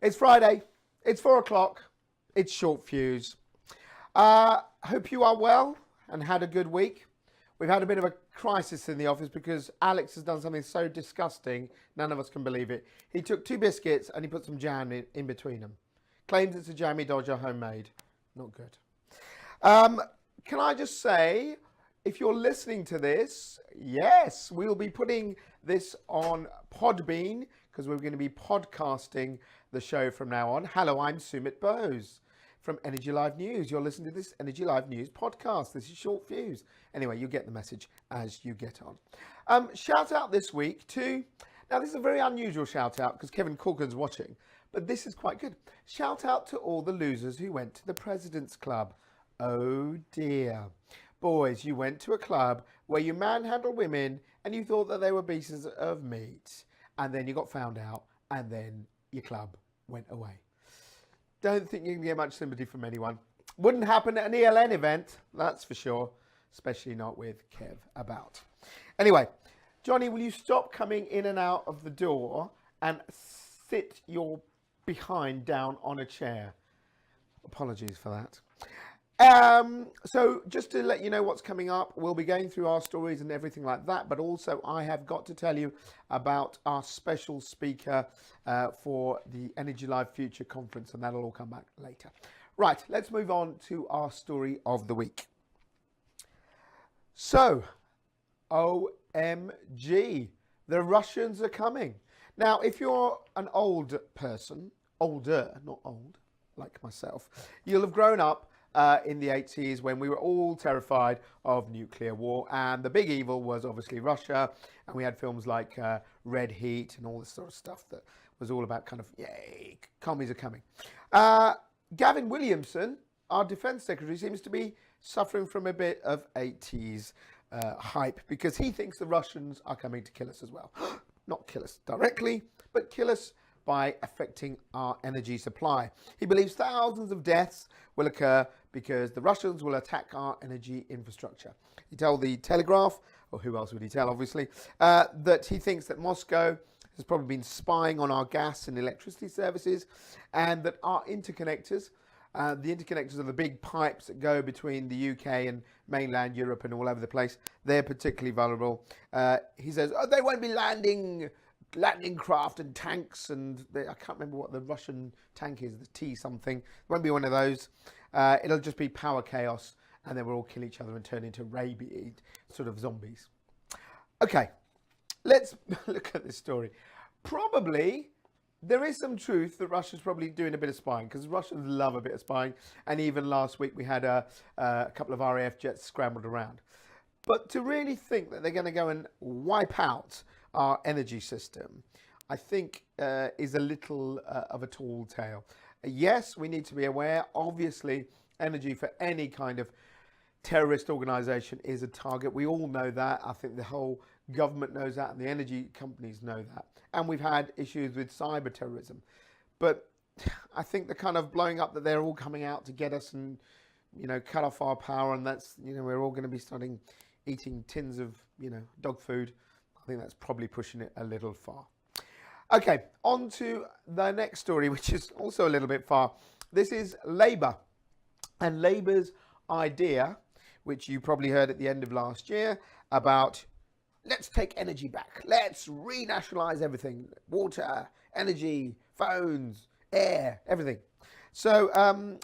It's Friday. It's 4 o'clock. It's short fuse. Hope you are well and had a good week. We've had a bit of a crisis in the office because Alex has done something so disgusting, none of us can believe it. He took 2 biscuits and he put some jam in between them. Claims it's a jammy dodger homemade. Not good. Can I just say, if you're listening to this, yes, we'll be putting this on Podbean because we're going to be podcasting the show from now on. Hello, I'm Sumit Bose from Energy Live News. You're listening to this Energy Live News podcast. This is Short Fuse. Anyway, you get the message as you get on. Shout out this week to, now this is a very unusual shout out because Kevin Corcoran's watching, but this is quite good. Shout out to all the losers who went to the President's Club. Oh dear. Boys, you went to a club where you manhandled women and you thought that they were pieces of meat. And then you got found out and then your club went away. Don't think you can get much sympathy from anyone. Wouldn't happen at an ELN event, that's for sure. Especially not with Kev about. Anyway, Johnny, will you stop coming in and out of the door and sit your behind down on a chair? Apologies for that. So just to let you know what's coming up, we'll be going through our stories and everything like that, but also I have got to tell you about our special speaker for the Energy Live Future Conference, and that'll all come back later. Right, let's move on to our story of the week. So, OMG, the Russians are coming. Now, if you're an old person, older, not old, like myself, you'll have grown up in the 80s when we were all terrified of nuclear war, and the big evil was obviously Russia, and we had films like Red Heat and all this sort of stuff that was all about kind of, yay, commies are coming. Gavin Williamson, our defense secretary, seems to be suffering from a bit of 80s hype because he thinks the Russians are coming to kill us as well. Not kill us directly, but kill us by affecting our energy supply. He believes thousands of deaths will occur because the Russians will attack our energy infrastructure. He told the Telegraph, or who else would he tell, obviously, that he thinks that Moscow has probably been spying on our gas and electricity services, and that our interconnectors, the interconnectors are the big pipes that go between the UK and mainland Europe and all over the place, they're particularly vulnerable. He says, oh, they won't be landing craft and tanks, and I can't remember what the Russian tank is, the T something. It won't be one of those. It'll just be power chaos, and then we'll all kill each other and turn into rabid sort of zombies. Okay, let's look at this story. Probably there is some truth that Russia's probably doing a bit of spying, because Russians love a bit of spying, and even last week we had a couple of RAF jets scrambled around. But to really think that they're going to go and wipe out our energy system, I think is a little of a tall tale. Yes, we need to be aware. Obviously, energy for any kind of terrorist organization is a target. We all know that. I think the whole government knows that, and the energy companies know that. And we've had issues with cyber terrorism. But I think the kind of blowing up that they're all coming out to get us and, you know, cut off our power, and that's, you know, we're all going to be starting eating tins of, you know, dog food. I think that's probably pushing it a little far. Okay, on to the next story, which is also a little bit far. This is Labour, and Labour's idea, which you probably heard at the end of last year, about let's take energy back. Let's renationalise everything. Water, energy, phones, air, everything. So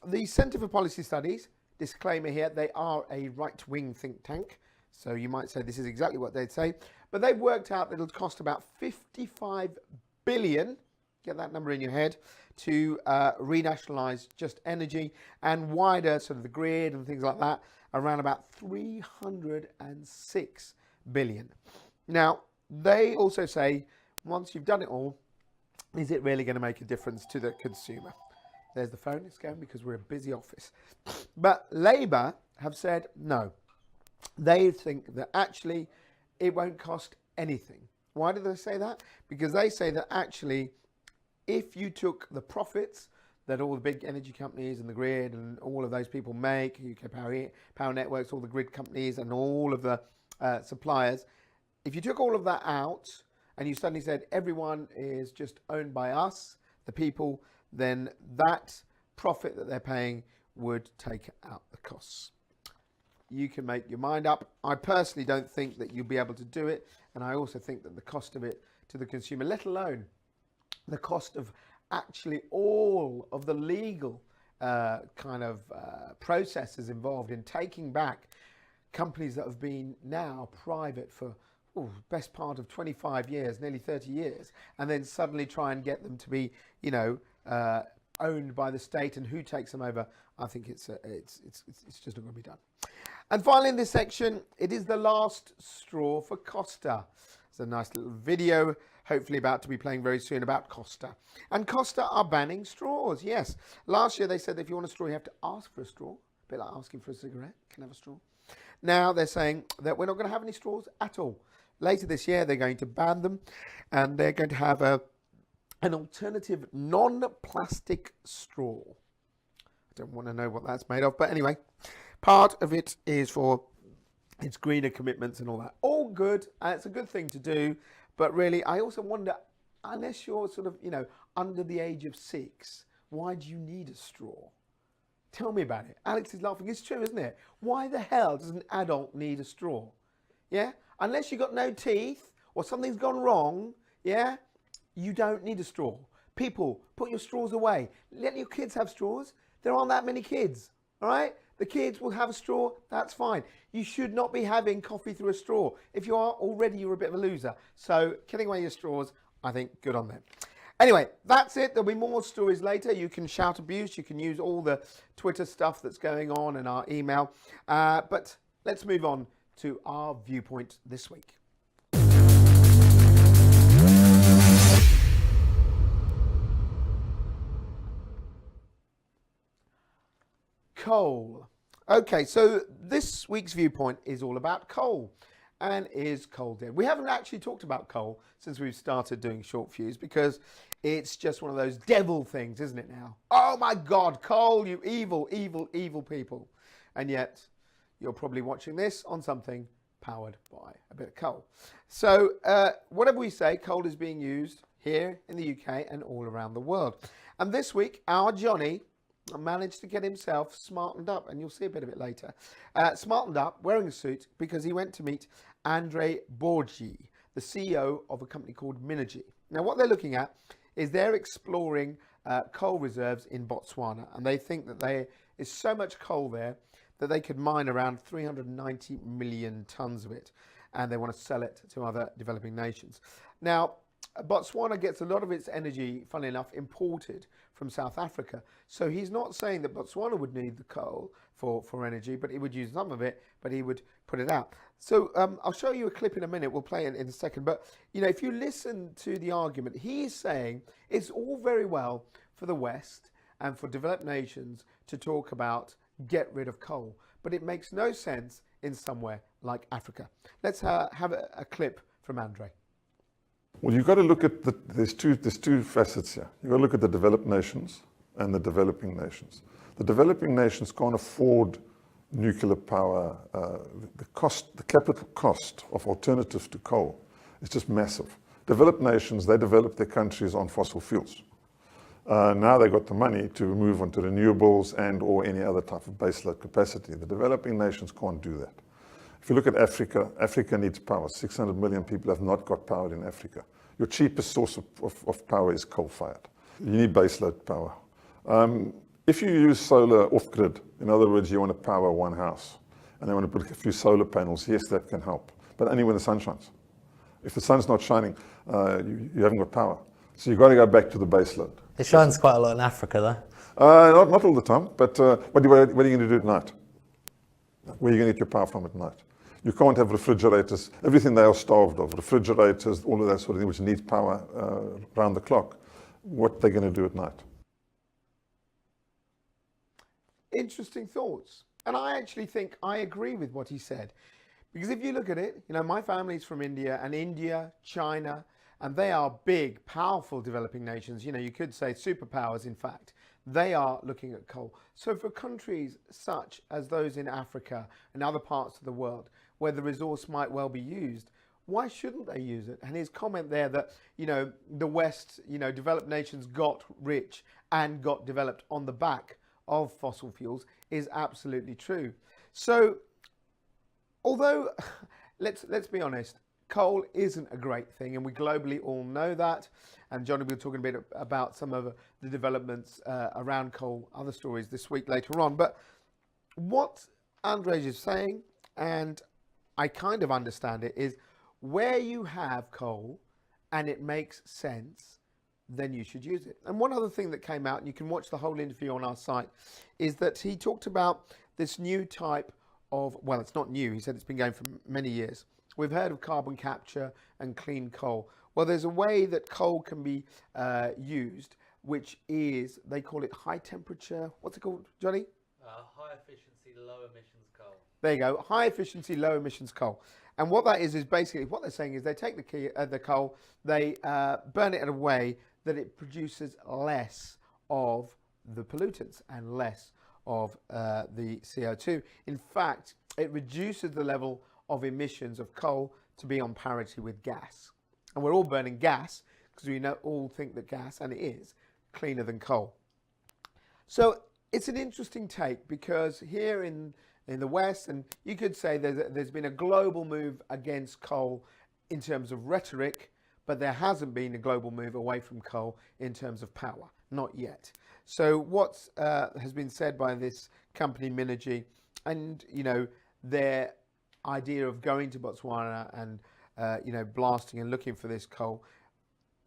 the Centre for Policy Studies, disclaimer here, they are a right-wing think tank. So you might say this is exactly what they'd say. But they've worked out that it'll cost about 55 billion, get that number in your head, to renationalise just energy, and wider sort of the grid and things like that, around about 306 billion. Now, they also say, once you've done it all, is it really going to make a difference to the consumer? There's the phone, it's going because we're a busy office. But Labour have said no. They think that actually it won't cost anything. Why do they say that? Because they say that actually if you took the profits that all the big energy companies and the grid and all of those people make, UK Power Networks, all the grid companies and all of the suppliers, if you took all of that out and you suddenly said everyone is just owned by us, the people, then that profit that they're paying would take out the costs. You can make your mind up. I personally don't think that you'll be able to do it, and I also think that the cost of it to the consumer, let alone the cost of actually all of the legal processes involved in taking back companies that have been now private for best part of 25 years, nearly 30 years, and then suddenly try and get them to be, owned by the state, and who takes them over. I think it's just not going to be done. And finally, in this section, it is the last straw for Costa. It's a nice little video, hopefully about to be playing very soon, about Costa. And Costa are banning straws, yes. Last year they said that if you want a straw, you have to ask for a straw. A bit like asking for a cigarette, can I have a straw? Now they're saying that we're not going to have any straws at all. Later this year, they're going to ban them, and they're going to have an alternative non-plastic straw. I don't want to know what that's made of, but anyway, part of it is for its greener commitments and all that. All good, and it's a good thing to do, but really, I also wonder, unless you're sort of, under the age of 6, why do you need a straw? Tell me about it. Alex is laughing. It's true, isn't it? Why the hell does an adult need a straw? Yeah? Unless you've got no teeth or something's gone wrong, yeah, you don't need a straw. People, put your straws away. Let your kids have straws. There aren't that many kids, all right? The kids will have a straw, that's fine. You should not be having coffee through a straw. If you are already, you're a bit of a loser. So killing away your straws, I think good on them. Anyway, that's it. There'll be more stories later. You can shout abuse. You can use all the Twitter stuff that's going on in our email. But let's move on to our viewpoint this week. Coal. Okay, so this week's viewpoint is all about coal. And is coal dead? We haven't actually talked about coal since we've started doing short fuse, because it's just one of those devil things, isn't it now? Oh my God, coal, you evil, evil, evil people. And yet you're probably watching this on something powered by a bit of coal. So whatever we say, coal is being used here in the UK and all around the world. And this week, our Johnny managed to get himself smartened up, and you'll see a bit of it later. Smartened up, wearing a suit, because he went to meet Andre Borgi, the CEO of a company called Minergy. Now, what they're looking at is they're exploring coal reserves in Botswana, and they think that there is so much coal there that they could mine around 390 million tons of it, and they want to sell it to other developing nations. Now, Botswana gets a lot of its energy, funnily enough, imported from South Africa. So he's not saying that Botswana would need the coal for energy, but he would use some of it, but he would put it out. So I'll show you a clip in a minute. We'll play it in a second. But, if you listen to the argument, he is saying it's all very well for the West and for developed nations to talk about get rid of coal, but it makes no sense in somewhere like Africa. Let's have a clip from Andre. Well, you've got to look at there's two facets here. You've got to look at the developed nations and the developing nations. The developing nations can't afford nuclear power. The capital cost of alternatives to coal is just massive. Developed nations, they develop their countries on fossil fuels. Now they've got the money to move on to renewables and or any other type of baseload capacity. The developing nations can't do that. If you look at Africa, Africa needs power. 600 million people have not got power in Africa. Your cheapest source of power is coal-fired. You need baseload power. If you use solar off-grid, in other words, you want to power one house, and they want to put a few solar panels, yes, that can help, but only when the sun shines. If the sun's not shining, you haven't got power. So you've got to go back to the baseload. It shines quite a lot in Africa, though. Not all the time, but what are you going to do at night? Where are you going to get your power from at night? You can't have refrigerators, everything they are starved of, refrigerators, all of that sort of thing, which needs power around the clock. What are they going to do at night? Interesting thoughts. And I actually think I agree with what he said. Because if you look at it, my family's from India, and India, China, and they are big, powerful developing nations. You could say superpowers, in fact. They are looking at coal. So for countries such as those in Africa and other parts of the world where the resource might well be used, why shouldn't they use it? And his comment there that, the West, developed nations got rich and got developed on the back of fossil fuels is absolutely true. So, although, let's be honest, coal isn't a great thing, and we globally all know that. And Johnny will be talking a bit about some of the developments around coal, other stories this week later on. But what Andrej is saying, and I kind of understand it, is where you have coal and it makes sense, then you should use it. And one other thing that came out, and you can watch the whole interview on our site, is that he talked about this new type of, well, it's not new, he said it's been going for many years. We've heard of carbon capture and clean coal. Well, there's a way that coal can be used, which is, they call it high temperature, what's it called, Johnny? High efficiency, low emissions coal. There you go, high efficiency, low emissions coal. And what that is basically, what they're saying is they take the coal, they burn it in a way that it produces less of the pollutants and less of the CO2. In fact, it reduces the level of emissions of coal to be on parity with gas. And we're all burning gas because we all think that gas, and it is, cleaner than coal. So it's an interesting take, because here in the West, and you could say there's been a global move against coal in terms of rhetoric, but there hasn't been a global move away from coal in terms of power, not yet. So what has been said by this company, Minergy, and their idea of going to Botswana and blasting and looking for this coal,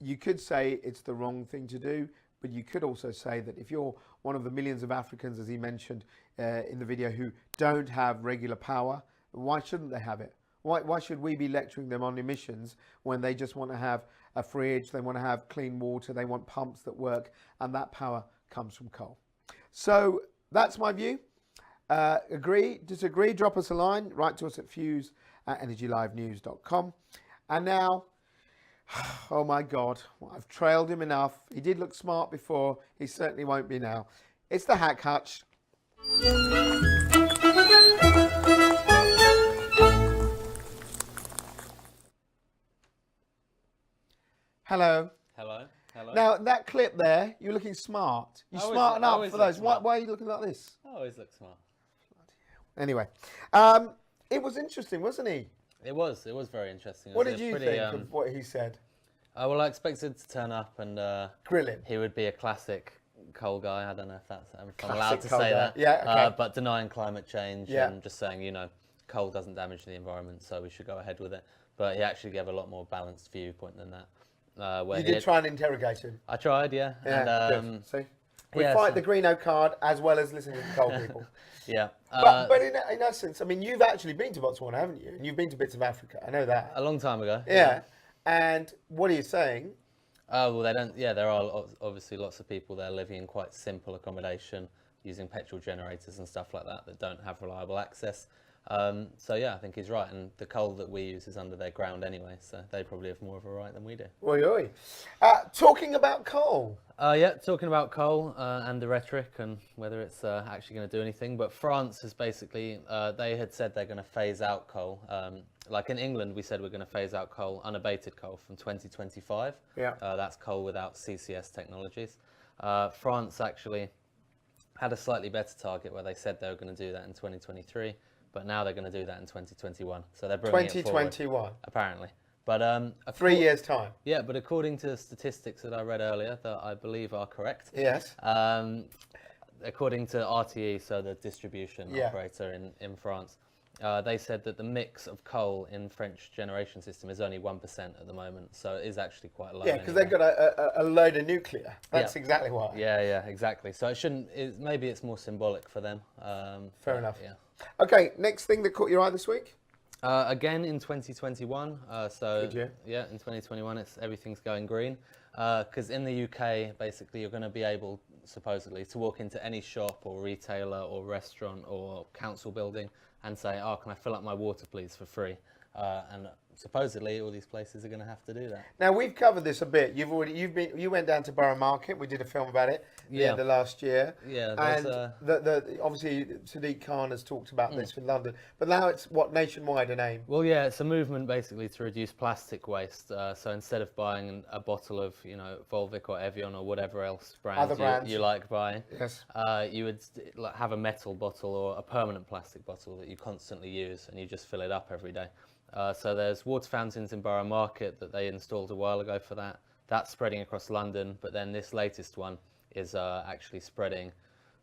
you could say it's the wrong thing to do, but you could also say that if you're one of the millions of Africans, as he mentioned in the video, who don't have regular power, why shouldn't they have it? Why should we be lecturing them on emissions when they just want to have a fridge, they want to have clean water, they want pumps that work, and that power comes from coal? So that's my view. Agree, disagree, drop us a line, write to us at fuse@energylivenews.com. And now, oh my God, I've trailed him enough. He did look smart before, he certainly won't be now. It's the Hack Hutch. Hello. Now, that clip there, you're looking smart. You're smart enough for those. Why are you looking like this? I always look smart. Anyway, it was interesting, wasn't he? It was very interesting. What did you think of what he said? Well, I expected to turn up and grill him. He would be a classic coal guy. I don't know if I'm Classic allowed to coal say guy. that. Yeah, okay. But denying climate change and just saying, coal doesn't damage the environment, so we should go ahead with it. But he actually gave a lot more balanced viewpoint than that. You did try and interrogate him. I tried, yeah. Yeah, good. See? We fight the Greeno card as well as listening to coal people. Yeah. But in essence, I mean, you've actually been to Botswana, haven't you? And you've been to bits of Africa. I know that. A long time ago. Yeah. And what are you saying? Well, they don't. Yeah, there are obviously lots of people there living in quite simple accommodation, using petrol generators and stuff like that don't have reliable access. So yeah, I think he's right, and the coal that we use is under their ground anyway, so they probably have more of a right than we do. Oi, oi. Talking about coal. Yeah, talking about coal and the rhetoric and whether it's actually going to do anything. But France has basically, they had said they're going to phase out coal. Like in England, we said we're going to phase out coal, unabated coal, from 2025. Yeah. That's coal without CCS technologies. France actually had a slightly better target where they said they were going to do that in 2023. But now they're going to do that in 2021. So they're bringing it forward. 2021? Apparently. But 3 years' time. Yeah, but according to statistics that I read earlier that I believe are correct. Yes. According to RTE, so the distribution operator in France, they said that the mix of coal in French generation system is only 1% at the moment. So it is actually quite low. Yeah, because they've got a load of nuclear. That's exactly why. Yeah, exactly. So it shouldn't, maybe it's more symbolic for them. Fair enough. Yeah. Okay, next thing that caught your eye this week? Again in 2021, so good year. Yeah, in 2021 everything's going green, because in the UK basically you're going to be able supposedly to walk into any shop or retailer or restaurant or council building and say, oh, can I fill up my water please for free, and supposedly all these places are going to have to do that. Now we've covered this a bit. You went down to Borough Market. We did a film about it at the end of last year. Yeah, and obviously Sadiq Khan has talked about this for London, but now it's nationwide an aim. Well, yeah, it's a movement basically to reduce plastic waste. So instead of buying a bottle of, Volvic or Evian or whatever else brands you like buying, Yes. you would have a metal bottle or a permanent plastic bottle that you constantly use, and you just fill it up every day. So there's water fountains in Borough Market that they installed a while ago for that. That's spreading across London, but then this latest one is actually spreading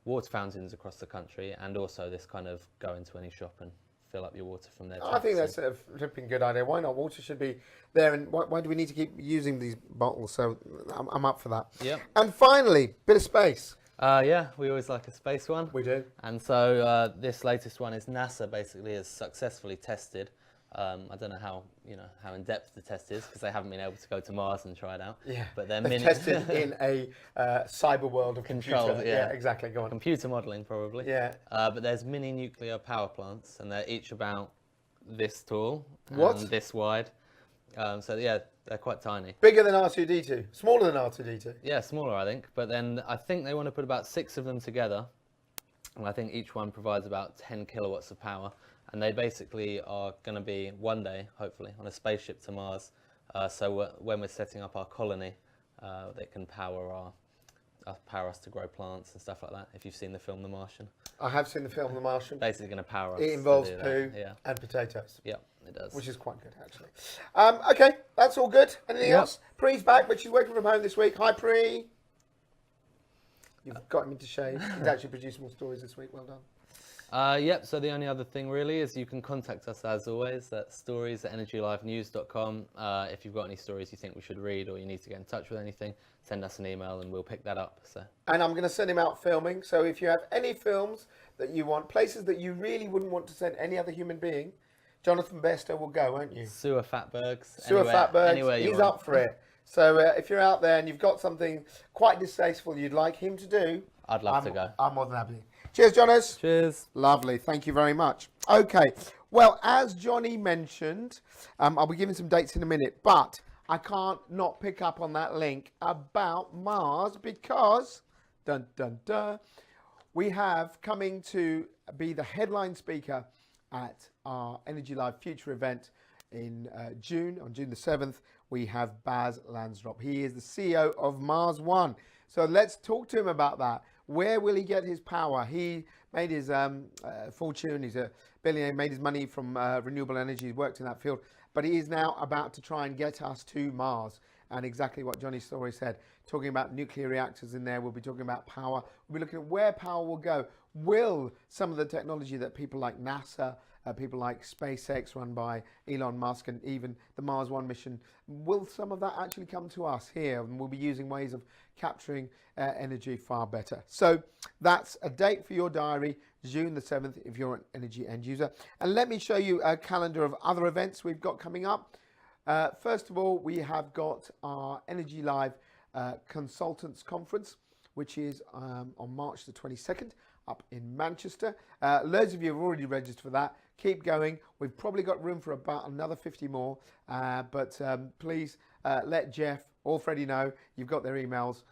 water fountains across the country, and also this kind of go into any shop and fill up your water from there. I think that's a flipping good idea. Why not? Water should be there, and why do we need to keep using these bottles? So I'm up for that. Yep. And finally, bit of space. Yeah, we always like a space one. We do. And so this latest one is NASA basically has successfully tested. I don't know how in depth the test is because they haven't been able to go to Mars and try it out. Yeah, but they're tested in a cyber world of controlled. computer. Yeah, exactly. Go on. Computer modelling probably. Yeah. But there's mini nuclear power plants, and they're each about this tall What? and this wide. So yeah, they're quite tiny. Bigger than R2D2. Smaller than R2D2. Yeah, smaller I think. But then I think they want to put about 6 of them together, and I think each one provides about 10 kilowatts of power. And they basically are going to be one day, hopefully, on a spaceship to Mars. So when we're setting up our colony, they can power us to grow plants and stuff like that. If you've seen the film The Martian, I have seen the film The Martian. basically going to power us. It involves to do poo that. Yeah, and potatoes, yeah, it does. which is quite good actually. Okay, that's all good. Anything else? Pree's back, but she's working from home this week. Hi, Pree. You've got him into shade. He's actually produced more stories this week. Well done. Yep, so the only other thing really is you can contact us as always at stories@energylivenews.com. If you've got any stories you think we should read or you need to get in touch with anything, send us an email and we'll pick that up. So. And I'm going to send him out filming. So if you have any films that you want, places that you really wouldn't want to send any other human being, Jonathan Bester will go, won't you? Sewer Fatbergs. Sewer Fatbergs. Anywhere you He's want. up for it. So if you're out there and you've got something quite distasteful you'd like him to do, I'd love to go. I'm more than happy. Cheers, Jonas. Cheers. Lovely. Thank you very much. Okay. Well, as Johnny mentioned, I'll be giving some dates in a minute, but I can't not pick up on that link about Mars because, dun, dun, dun, we have coming to be the headline speaker at our Energy Live Future event in June, on June the 7th. We have Baz Lansdorp. He is the CEO of Mars One. So let's talk to him about that. Where will he get his power? He made his fortune. He's a billionaire, made his money from renewable energy. He's worked in that field. But he is now about to try and get us to Mars. And exactly what Johnny Story said, talking about nuclear reactors in there. We'll be talking about power. We'll be looking at where power will go. Will some of the technology that people like NASA, people like SpaceX run by Elon Musk, and even the Mars One mission, will some of that actually come to us here? And we'll be using ways of capturing energy far better. So that's a date for your diary, June the 7th, if you're an energy end user. And let me show you a calendar of other events we've got coming up. First of all, we have got our Energy Live Consultants Conference, which is on March the 22nd up in Manchester. Loads of you have already registered for that. Keep going. We've probably got room for about another 50 more, but please let Jeff or Freddie know. You've got their emails.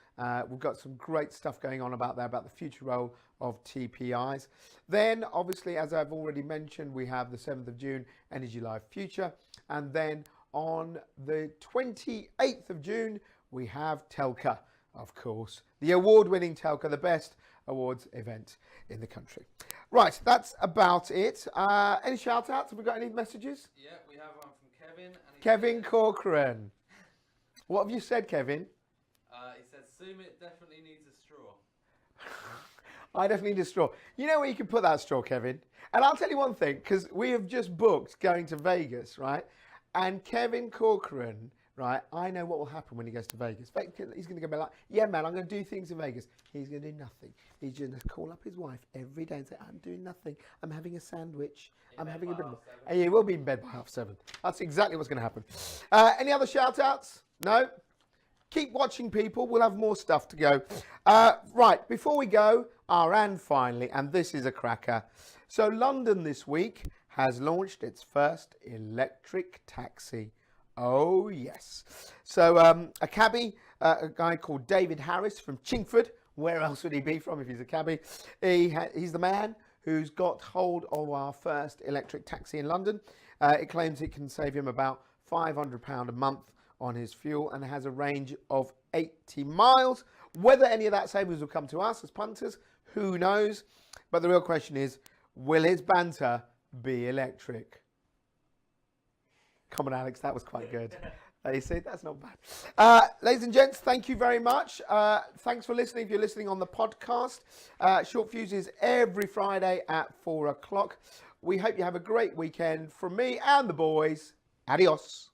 We've got some great stuff going on about there, about the future role of TPIs. Then, obviously, as I've already mentioned, we have the 7th of June, Energy Live Future. And then on the 28th of June, we have Telca, of course. The award-winning Telca, the best awards event in the country. Right, that's about it. Any shout-outs? Have we got any messages? Yeah, we have one from Kevin. And Kevin Corcoran. What have you said, Kevin? He said, Sumit definitely needs a straw. I definitely need a straw. You know where you can put that straw, Kevin? And I'll tell you one thing, because we have just booked going to Vegas, right? And Kevin Corcoran, right, I know what will happen when he goes to Vegas. He's going to go like, yeah, man, I'm going to do things in Vegas. He's going to do nothing. He's going to call up his wife every day and say, I'm doing nothing. I'm having a sandwich. I'm having a bit of... And he will be in bed by 7:30. That's exactly what's going to happen. Any other shout-outs? No? Keep watching, people. We'll have more stuff to go. Right, before we go, and finally, and this is a cracker. So London this week has launched its first electric taxi. Oh, yes. So a cabbie, a guy called David Harris from Chingford. Where else would he be from if he's a cabbie? He's the man who's got hold of our first electric taxi in London. It claims it can save him about £500 a month on his fuel and has a range of 80 miles. Whether any of that savings will come to us as punters, who knows? But the real question is, will his banter be electric? Come on, Alex, that was quite good. You see, that's not bad. Ladies and gents, thank you very much. Thanks for listening. If you're listening on the podcast, Short Fuses every Friday at 4 o'clock. We hope you have a great weekend. From me and the boys, adios.